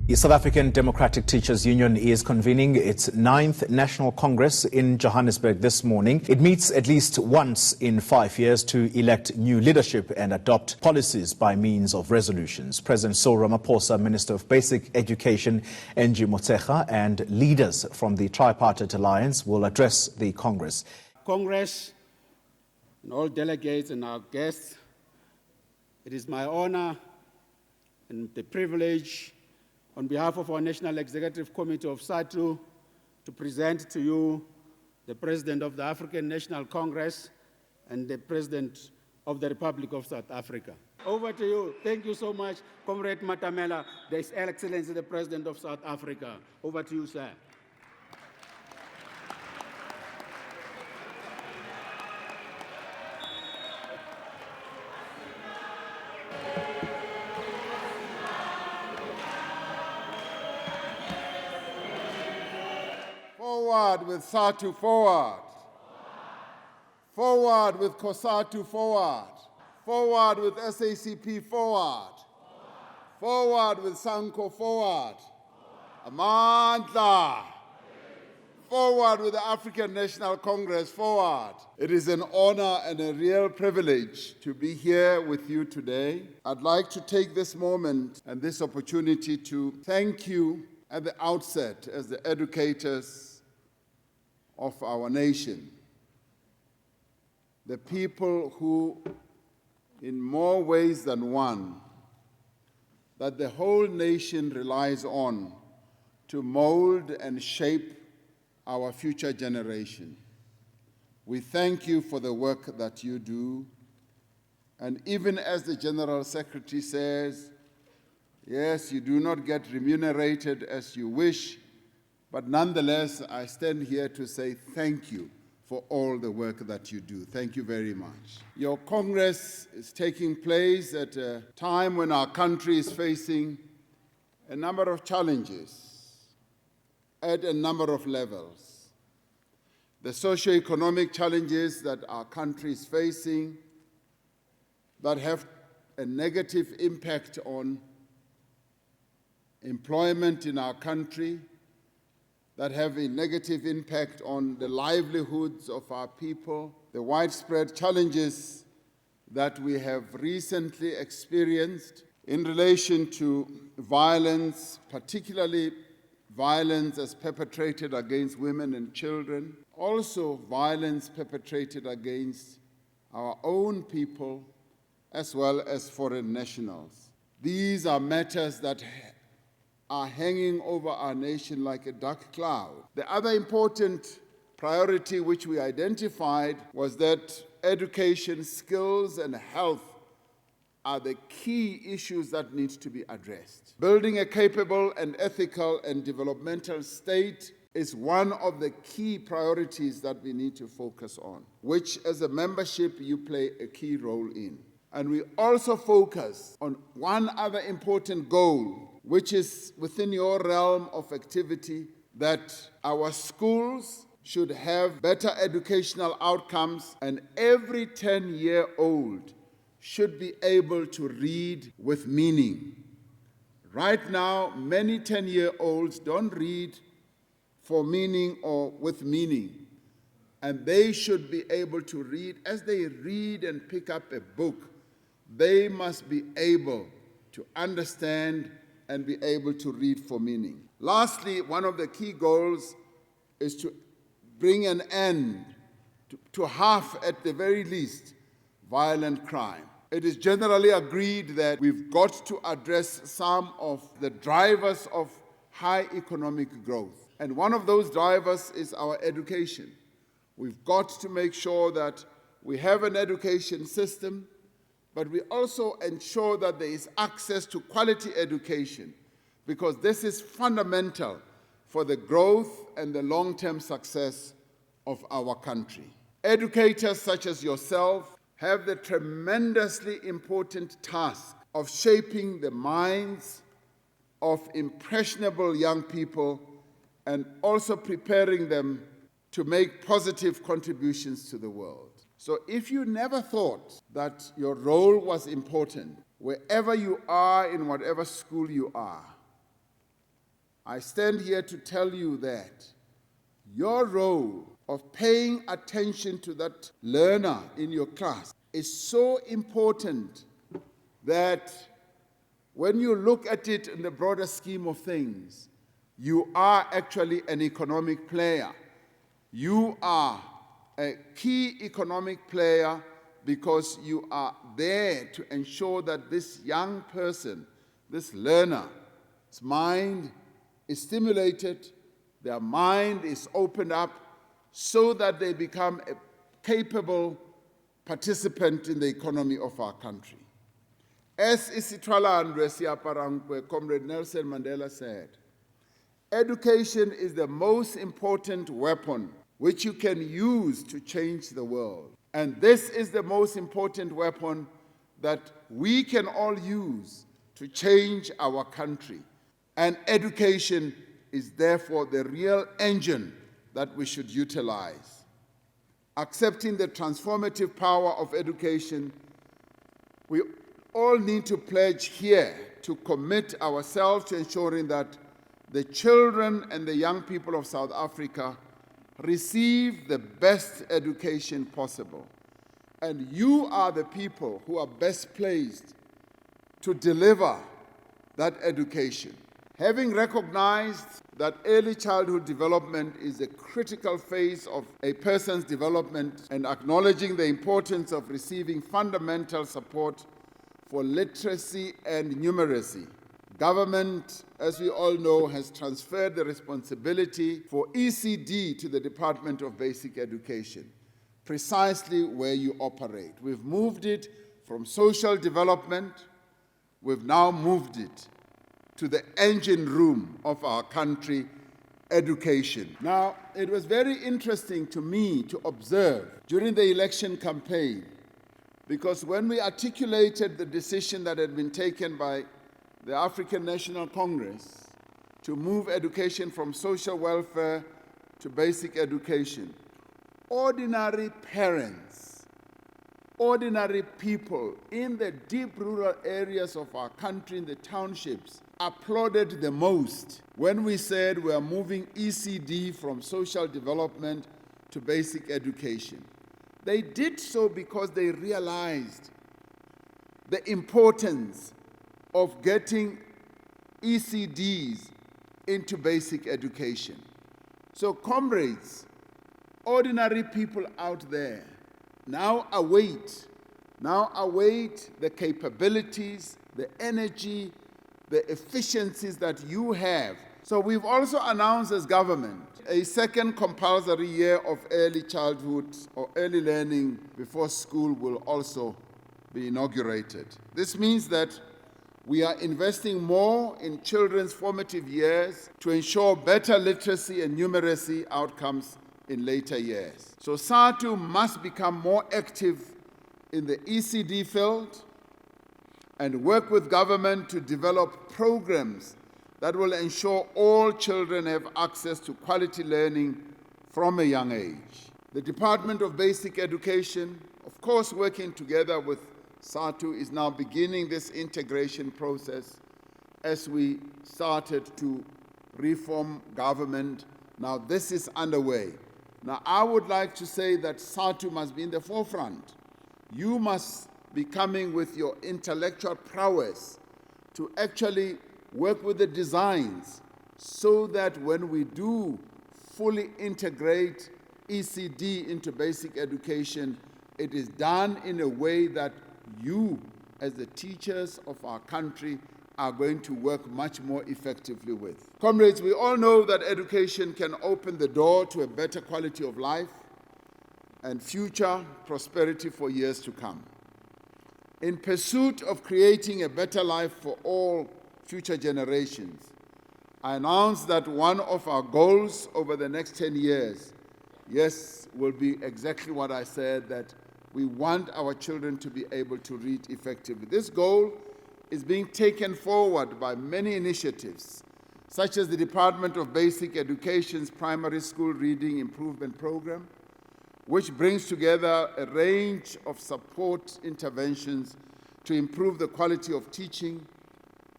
The South African Democratic Teachers Union is convening its 9th National Congress in Johannesburg this morning. It meets at least once in 5 years to elect new leadership and adopt policies by means of resolutions. President Cyril Ramaphosa, Minister of Basic Education Angie Motshekga, and leaders from the Tripartite Alliance will address the Congress. Congress and all delegates and our guests, it is my honor and the privilege on behalf of our National Executive Committee of Sadtu to present to you the President of the African National Congress and the President of the Republic of South Africa. Over to you. Thank you so much, Comrade Matamela, His Excellency the President of South Africa. Over to you, sir. Forward with Sadtu, forward. Forward with COSATU, forward. Forward with SACP, forward. Forward with SANCO, forward. Amandla. Forward with the African National Congress, forward. It is an honor and a real privilege to be here with you today. I'd like to take this moment and this opportunity to thank you at the outset as the educators of our nation, the people who, in more ways than one, that the whole nation relies on to mold and shape our future generation. We thank you for the work that you do, and even as the General Secretary says, yes, you do not get remunerated as you wish, but nonetheless, I stand here to say thank you for all the work that you do. Thank you very much. Your Congress is taking place at a time when our country is facing a number of challenges at a number of levels. The socio-economic challenges that our country is facing that have a negative impact on employment in our country, that have a negative impact on the livelihoods of our people, the widespread challenges that we have recently experienced in relation to violence, particularly violence as perpetrated against women and children, also violence perpetrated against our own people as well as foreign nationals. These are matters that are hanging over our nation like a dark cloud. The other important priority which we identified was that education, skills, and health are the key issues that need to be addressed. Building a capable and ethical and developmental state is one of the key priorities that we need to focus on, which as a membership you play a key role in. And we also focus on one other important goal, which is within your realm of activity, that our schools should have better educational outcomes, and every 10-year-old should be able to read with meaning. Right now, many 10-year-olds don't read for meaning or with meaning, and they should be able to read. As they read and pick up a book, they must be able to understand and be able to read for meaning. Lastly, one of the key goals is to bring an end to half, at the very least, violent crime. It is generally agreed that we've got to address some of the drivers of high economic growth. And one of those drivers is our education. We've got to make sure that we have an education system, but we also ensure that there is access to quality education, because this is fundamental for the growth and the long-term success of our country. Educators such as yourself have the tremendously important task of shaping the minds of impressionable young people and also preparing them to make positive contributions to the world. So if you never thought that your role was important, wherever you are, in whatever school you are, I stand here to tell you that your role of paying attention to that learner in your class is so important that when you look at it in the broader scheme of things, you are actually an economic player. You are a key economic player because you are there to ensure that this young person, this learner's mind is stimulated, their mind is opened up so that they become a capable participant in the economy of our country. As Isitwala Andresi Aparangwe, Comrade Nelson Mandela said, education is the most important weapon which you can use to change the world. And this is the most important weapon that we can all use to change our country. And education is therefore the real engine that we should utilize. Accepting the transformative power of education, we all need to pledge here to commit ourselves to ensuring that the children and the young people of South Africa receive the best education possible. And you are the people who are best placed to deliver that education. Having recognized that early childhood development is a critical phase of a person's development and acknowledging the importance of receiving fundamental support for literacy and numeracy, government, as we all know, has transferred the responsibility for ECD to the Department of Basic Education, precisely where you operate. We've moved it from social development, we've now moved it to the engine room of our country, education. Now, it was very interesting to me to observe during the election campaign, because when we articulated the decision that had been taken by the African National Congress to move education from social welfare to basic education, ordinary parents, ordinary people in the deep rural areas of our country, in the townships, applauded the most when we said we are moving ECD from social development to basic education. They did so because they realized the importance of getting ECDs into basic education. So, comrades, ordinary people out there, now await the capabilities, the energy, the efficiencies that you have. So we've also announced as government a second compulsory year of early childhood or early learning before school will also be inaugurated. This means that we are investing more in children's formative years to ensure better literacy and numeracy outcomes in later years. So SADTU must become more active in the ECD field and work with government to develop programs that will ensure all children have access to quality learning from a young age. The Department of Basic Education, of course working together with SADTU, is now beginning this integration process as we started to reform government. Now this is underway. Now I would like to say that SADTU must be in the forefront. You must be coming with your intellectual prowess to actually work with the designs so that when we do fully integrate ECD into basic education, it is done in a way that you, as the teachers of our country, are going to work much more effectively with. Comrades, we all know that education can open the door to a better quality of life and future prosperity for years to come. In pursuit of creating a better life for all future generations, I announced that one of our goals over the next 10 years, yes, will be exactly what I said, that we want our children to be able to read effectively. This goal is being taken forward by many initiatives, such as the Department of Basic Education's Primary School Reading Improvement Program, which brings together a range of support interventions to improve the quality of teaching,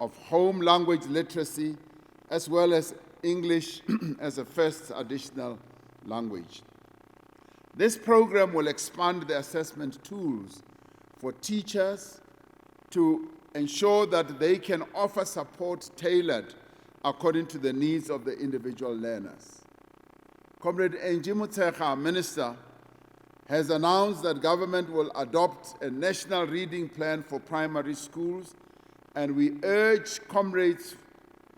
of home language literacy, as well as English as a first additional language. This program will expand the assessment tools for teachers to ensure that they can offer support tailored according to the needs of the individual learners. Comrade Angie Motshekga, Minister, has announced that government will adopt a national reading plan for primary schools, and we urge comrades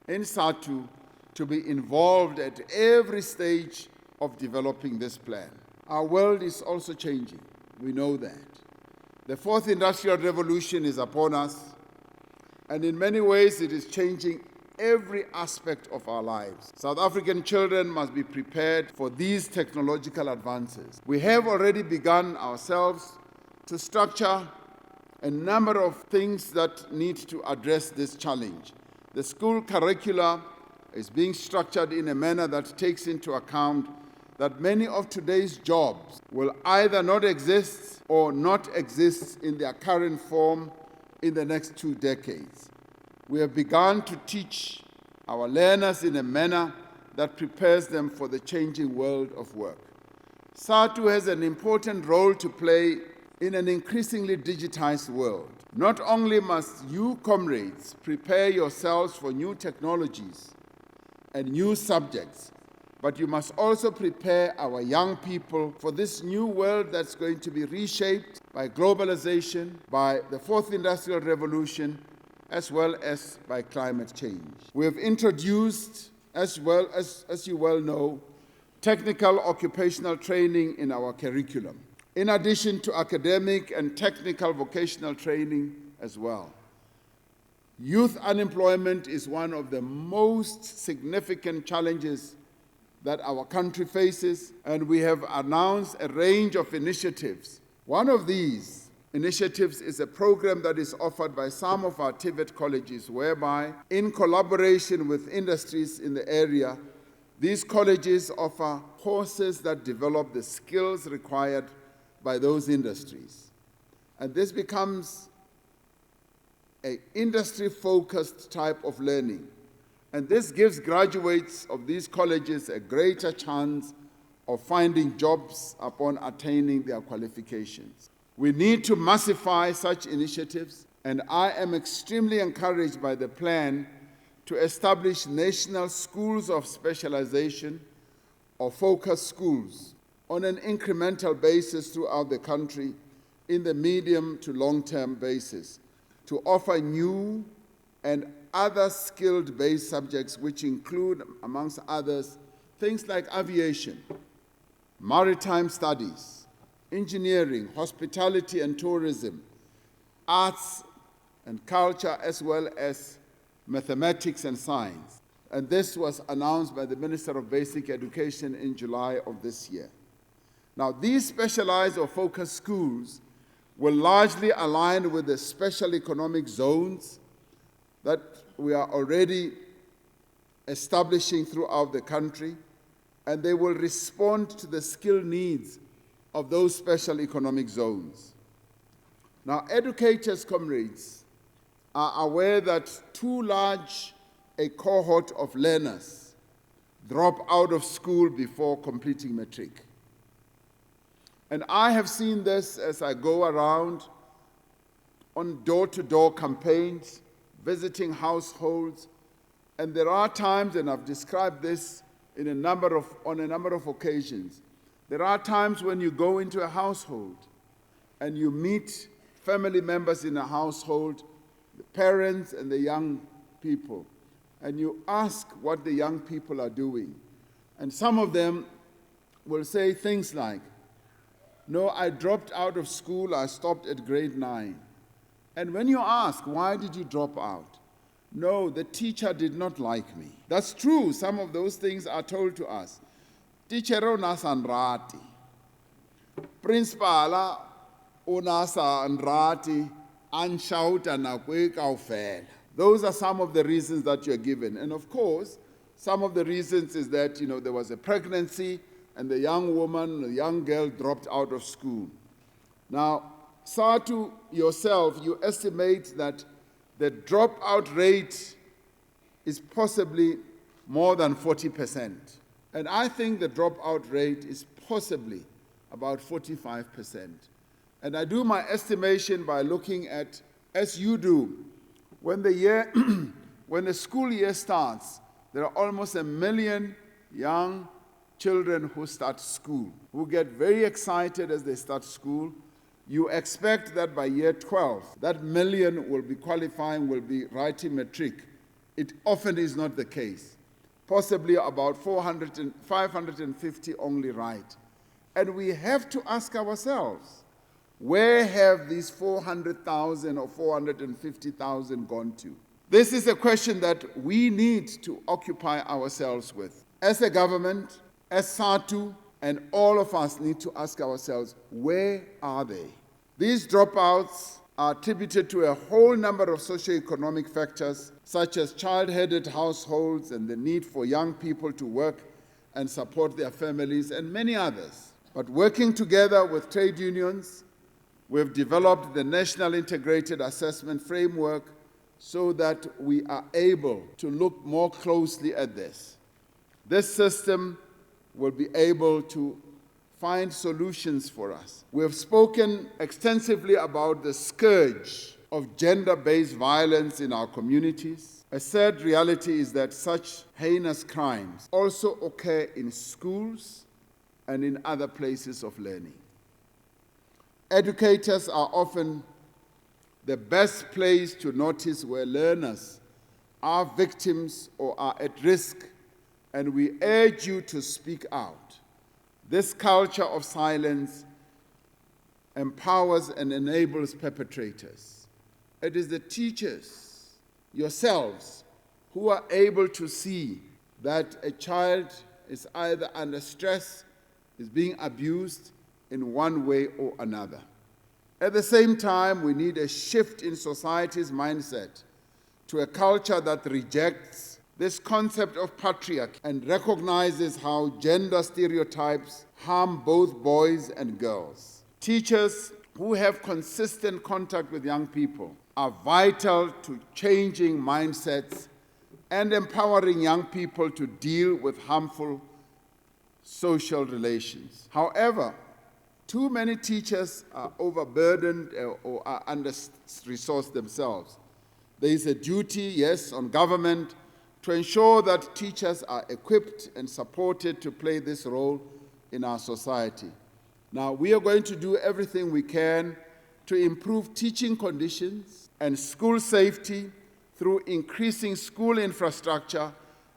in Sadtu to be involved at every stage of developing this plan. Our world is also changing. We know that. The fourth industrial revolution is upon us, and in many ways it is changing every aspect of our lives. South African children must be prepared for these technological advances. We have already begun ourselves to structure a number of things that need to address this challenge. The school curricula is being structured in a manner that takes into account that many of today's jobs will either not exist or not exist in their current form in the next 2 decades. We have begun to teach our learners in a manner that prepares them for the changing world of work. Sadtu has an important role to play in an increasingly digitized world. Not only must you, comrades, prepare yourselves for new technologies and new subjects, but you must also prepare our young people for this new world that's going to be reshaped by globalization, by the fourth industrial revolution, as well as by climate change. We have introduced, as you well know, technical occupational training in our curriculum, in addition to academic and technical vocational training as well. Youth unemployment is one of the most significant challenges that our country faces, and we have announced a range of initiatives. One of these initiatives is a program that is offered by some of our TVET colleges, whereby, in collaboration with industries in the area, these colleges offer courses that develop the skills required by those industries. And this becomes an industry-focused type of learning. And this gives graduates of these colleges a greater chance of finding jobs upon attaining their qualifications. We need to massify such initiatives, and I am extremely encouraged by the plan to establish national schools of specialization or focus schools on an incremental basis throughout the country in the medium to long-term basis to offer new and other skilled-based subjects, which include, amongst others, things like aviation, maritime studies, engineering, hospitality and tourism, arts and culture, as well as mathematics and science. And this was announced by the Minister of Basic Education in July of this year. Now, these specialized or focused schools will largely align with the special economic zones that we are already establishing throughout the country, and they will respond to the skill needs of those special economic zones. Now, educators, comrades, are aware that too large a cohort of learners drop out of school before completing matric. And I have seen this as I go around on door-to-door campaigns, visiting households, and there are times, and I've described this on a number of occasions, there are times when you go into a household and you meet family members in a household, the parents and the young people, and you ask what the young people are doing. And some of them will say things like, "No, I dropped out of school, I stopped at grade 9. And when you ask, why did you drop out? No, the teacher did not like me. That's true, some of those things are told to us. Teacher unas anrati. Principala unas anrati anshauta na kwe kaufela. Those are some of the reasons that you're given. And of course, some of the reasons is that, there was a pregnancy and the young woman, the young girl dropped out of school. Now, Sadtu yourself, you estimate that the dropout rate is possibly more than 40%. And I think the dropout rate is possibly about 45%. And I do my estimation by looking at, as you do, when the school year starts, there are almost 1 million young children who start school, who get very excited as they start school. You expect that by year 12, that million will be qualifying, will be writing matric. It often is not the case. Possibly about 550 only write. And we have to ask ourselves, where have these 400,000 or 450,000 gone to? This is a question that we need to occupy ourselves with. As a government, as Sadtu, and all of us need to ask ourselves, where are they? These dropouts are attributed to a whole number of socioeconomic factors, such as child-headed households and the need for young people to work and support their families, and many others. But working together with trade unions, we've developed the National Integrated Assessment Framework so that we are able to look more closely at this. This system will be able to find solutions for us. We have spoken extensively about the scourge of gender-based violence in our communities. A sad reality is that such heinous crimes also occur in schools and in other places of learning. Educators are often the best place to notice where learners are victims or are at risk, and we urge you to speak out. This culture of silence empowers and enables perpetrators. It is the teachers, yourselves, who are able to see that a child is either under stress, is being abused in one way or another. At the same time, we need a shift in society's mindset to a culture that rejects this concept of patriarchy and recognizes how gender stereotypes harm both boys and girls. Teachers who have consistent contact with young people are vital to changing mindsets and empowering young people to deal with harmful social relations. However, too many teachers are overburdened or are under-resourced themselves. There is a duty, yes, on government to ensure that teachers are equipped and supported to play this role in our society. Now, we are going to do everything we can to improve teaching conditions and school safety through increasing school infrastructure,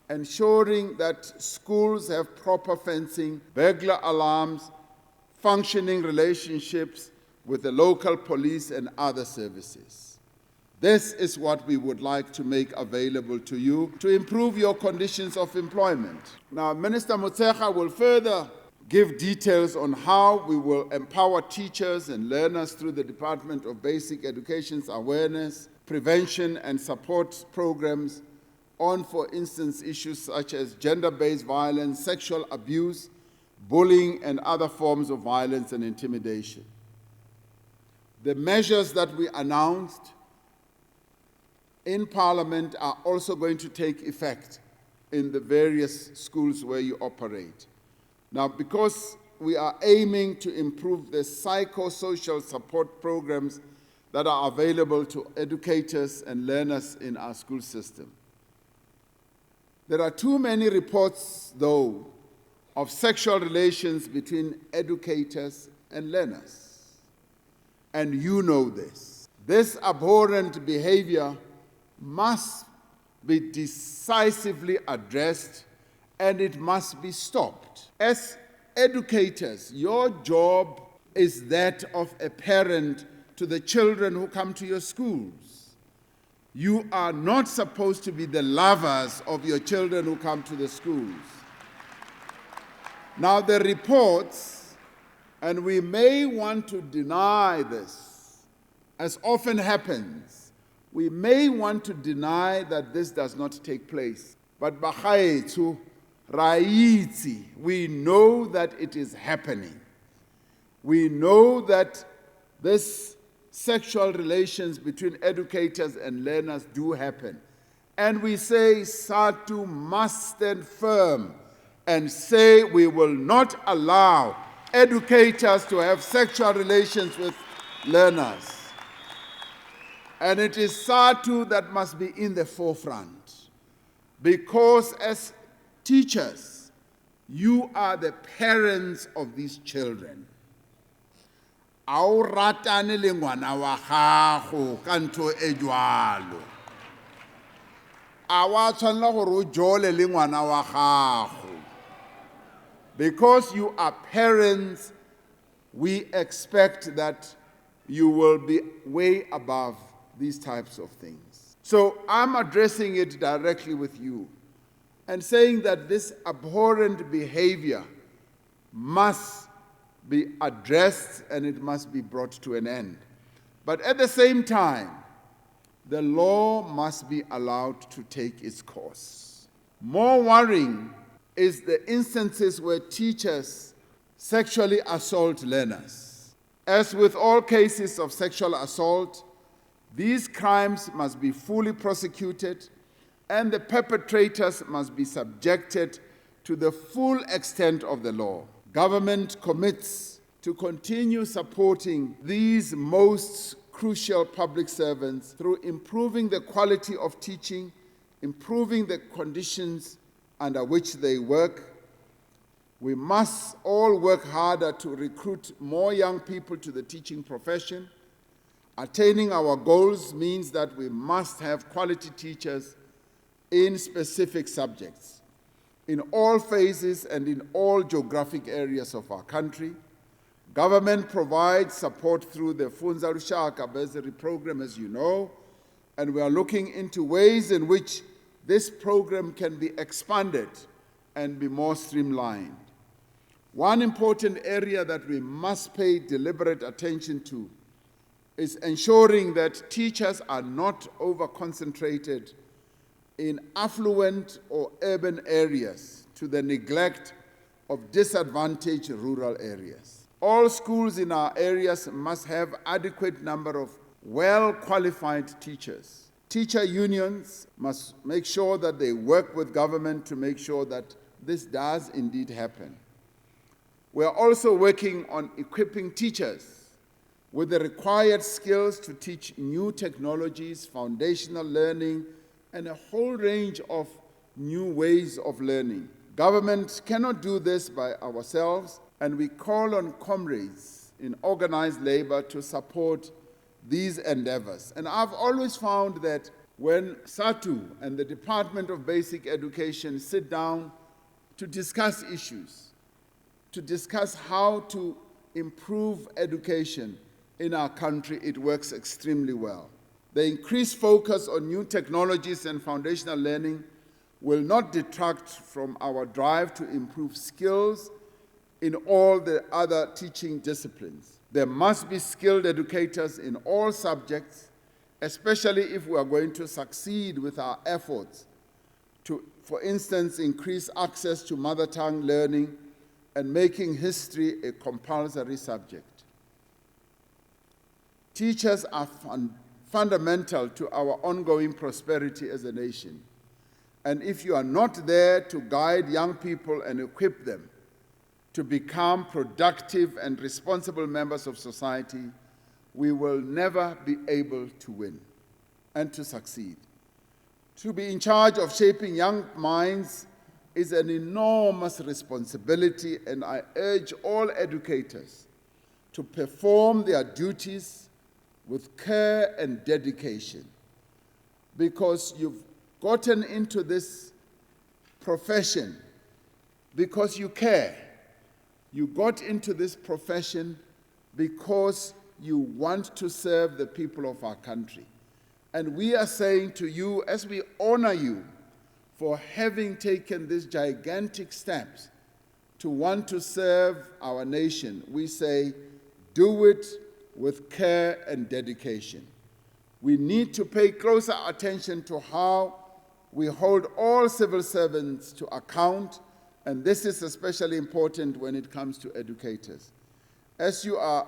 ensuring that schools have proper fencing, burglar alarms, functioning relationships with the local police and other services. This is what we would like to make available to you to improve your conditions of employment. Now, Minister Motshekga will further give details on how we will empower teachers and learners through the Department of Basic Education's awareness, prevention, and support programs on, for instance, issues such as gender-based violence, sexual abuse, bullying, and other forms of violence and intimidation. The measures that we announced in Parliament are also going to take effect in the various schools where you operate. Now, because we are aiming to improve the psychosocial support programs that are available to educators and learners in our school system. There are too many reports, though, of sexual relations between educators and learners. And you know this. This abhorrent behavior must be decisively addressed, and it must be stopped. As educators, your job is that of a parent to the children who come to your schools. You are not supposed to be the lovers of your children who come to the schools. Now, the reports, and we may want to deny this, as often happens, we may want to deny that this does not take place. But Bahayetu, Raiti, we know that it is happening. We know that this sexual relations between educators and learners do happen. And we say SADTU must stand firm and say we will not allow educators to have sexual relations with learners. And it is SADTU that must be in the forefront, because as teachers, you are the parents of these children. A o ratane le ngwana wa gago ka ntho e jwalo. A wa tshwanela gore o jole le ngwana wa gago. Because you are parents, we expect that you will be way above these types of things. So I'm addressing it directly with you and saying that this abhorrent behavior must be addressed and it must be brought to an end. But at the same time, the law must be allowed to take its course. More worrying is the instances where teachers sexually assault learners. As with all cases of sexual assault, these crimes must be fully prosecuted and the perpetrators must be subjected to the full extent of the law. Government commits to continue supporting these most crucial public servants through improving the quality of teaching, improving the conditions under which they work. We must all work harder to recruit more young people to the teaching profession. Attaining our goals means that we must have quality teachers in specific subjects, in all phases and in all geographic areas of our country. Government provides support through the Funza Lushaka bursary program, as you know, and we are looking into ways in which this program can be expanded and be more streamlined. One important area that we must pay deliberate attention to is ensuring that teachers are not over-concentrated in affluent or urban areas to the neglect of disadvantaged rural areas. All schools in our areas must have adequate number of well-qualified teachers. Teacher unions must make sure that they work with government to make sure that this does indeed happen. We are also working on equipping teachers with the required skills to teach new technologies, foundational learning, and a whole range of new ways of learning. Government cannot do this by ourselves, and we call on comrades in organized labor to support these endeavors. And I've always found that when SADTU and the Department of Basic Education sit down to discuss issues, to discuss how to improve education in our country, it works extremely well. The increased focus on new technologies and foundational learning will not detract from our drive to improve skills in all the other teaching disciplines. There must be skilled educators in all subjects, especially if we are going to succeed with our efforts to, for instance, increase access to mother tongue learning and making history a compulsory subject. Teachers are fundamental to our ongoing prosperity as a nation. And if you are not there to guide young people and equip them to become productive and responsible members of society, we will never be able to win and to succeed. To be in charge of shaping young minds is an enormous responsibility, and I urge all educators to perform their duties with care and dedication, because you've gotten into this profession because you care. You got into this profession because you want to serve the people of our country. And we are saying to you, as we honor you for having taken these gigantic steps to want to serve our nation, we say, do it with care and dedication. We need to pay closer attention to how we hold all civil servants to account, and this is especially important when it comes to educators. As you are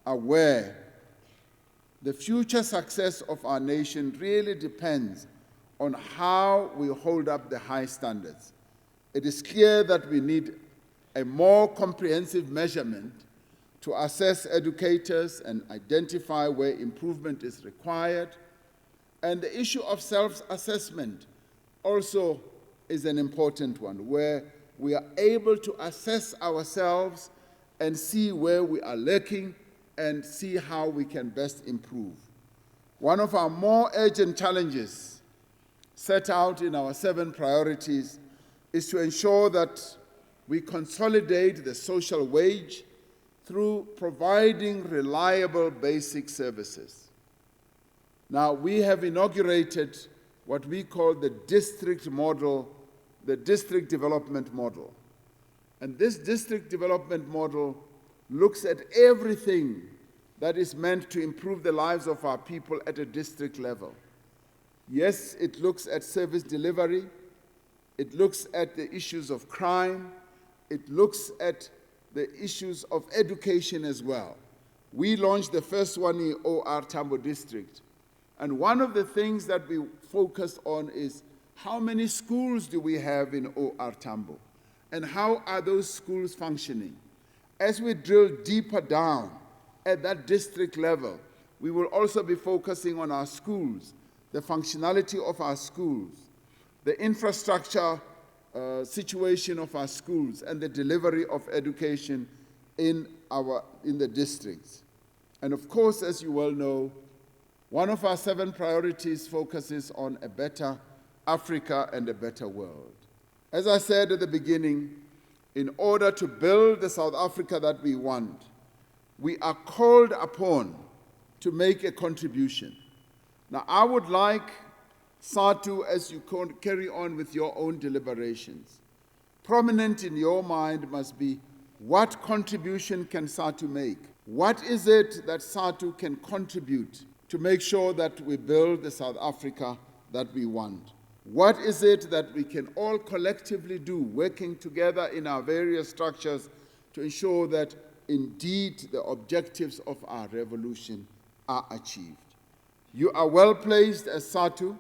aware, the future success of our nation really depends on how we hold up the high standards. It is clear that we need a more comprehensive measurement to assess educators and identify where improvement is required. And the issue of self-assessment also is an important one, where we are able to assess ourselves and see where we are lacking and see how we can best improve. One of our more urgent challenges set out in our 7 priorities is to ensure that we consolidate the social wage through providing reliable basic services. Now, we have inaugurated what we call the district model, the district development model. And this district development model looks at everything that is meant to improve the lives of our people at a district level. Yes, it looks at service delivery, it looks at the issues of crime, it looks at the issues of education as well. We launched the first one in OR Tambo district. And one of the things that we focused on is how many schools do we have in OR Tambo? And how are those schools functioning? As we drill deeper down at that district level, we will also be focusing on our schools, the functionality of our schools, the infrastructure situation of our schools, and the delivery of education in the districts. And of course, as you well know, one of our 7 priorities focuses on a better Africa and a better world. As I said at the beginning, in order to build the South Africa that we want, we are called upon to make a contribution. Now, I would like Sadtu, as you carry on with your own deliberations, prominent in your mind must be, what contribution can Sadtu make? What is it that Sadtu can contribute to make sure that we build the South Africa that we want? What is it that we can all collectively do, working together in our various structures to ensure that indeed the objectives of our revolution are achieved? You are well placed as Sadtu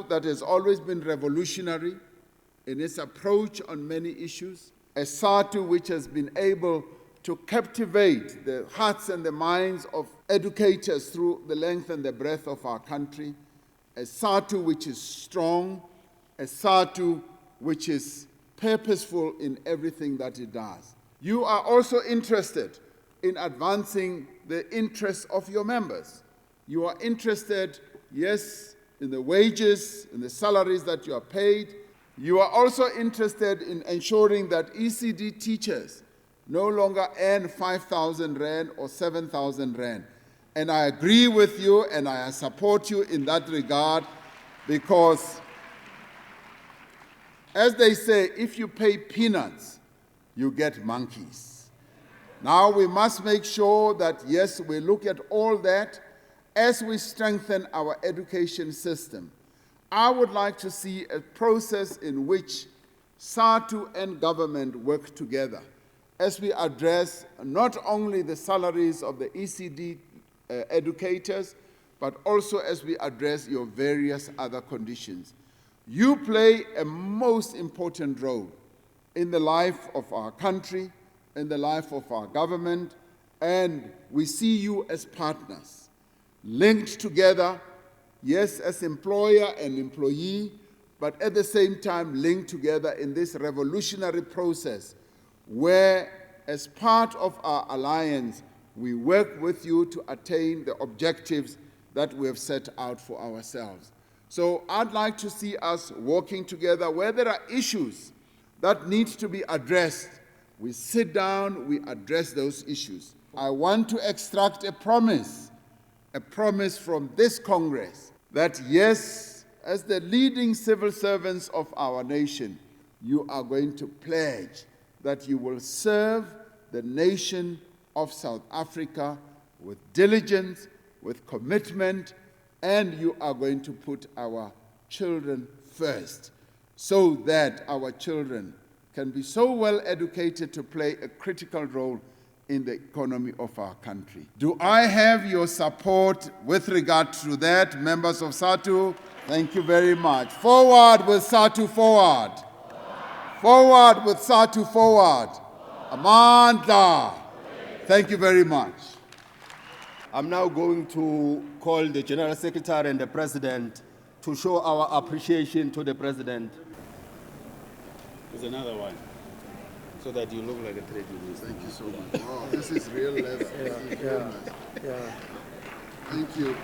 that has always been revolutionary in its approach on many issues, a Sadtu which has been able to captivate the hearts and the minds of educators through the length and the breadth of our country, a Sadtu which is strong, a Sadtu which is purposeful in everything that it does. You are also interested in advancing the interests of your members. You are interested, yes, in the wages, in the salaries that you are paid. You are also interested in ensuring that ECD teachers no longer earn 5,000 Rand or 7,000 Rand. And I agree with you and I support you in that regard, because, as they say, if you pay peanuts, you get monkeys. Now we must make sure that, yes, we look at all that as we strengthen our education system. I would like to see a process in which Sadtu and government work together as we address not only the salaries of the ECD educators, but also as we address your various other conditions. You play a most important role in the life of our country, in the life of our government, and we see you as partners, linked together, yes, as employer and employee, but at the same time linked together in this revolutionary process where, as part of our alliance, we work with you to attain the objectives that we have set out for ourselves. So I'd like to see us working together where there are issues that need to be addressed. We sit down, we address those issues. I want to extract a promise from this Congress that, yes, as the leading civil servants of our nation, you are going to pledge that you will serve the nation of South Africa with diligence, with commitment, and you are going to put our children first so that our children can be so well educated to play a critical role in the economy of our country. Do I have your support with regard to that, members of Sadtu? Thank you very much. Forward with Sadtu, forward. Forward with Sadtu, forward. Amandla. Thank you very much. I'm now going to call the General Secretary and the President to show our appreciation to the President. There's another one, so that you look like a trade union. Thank you so much. Wow, this is real level. Yeah. Thank you.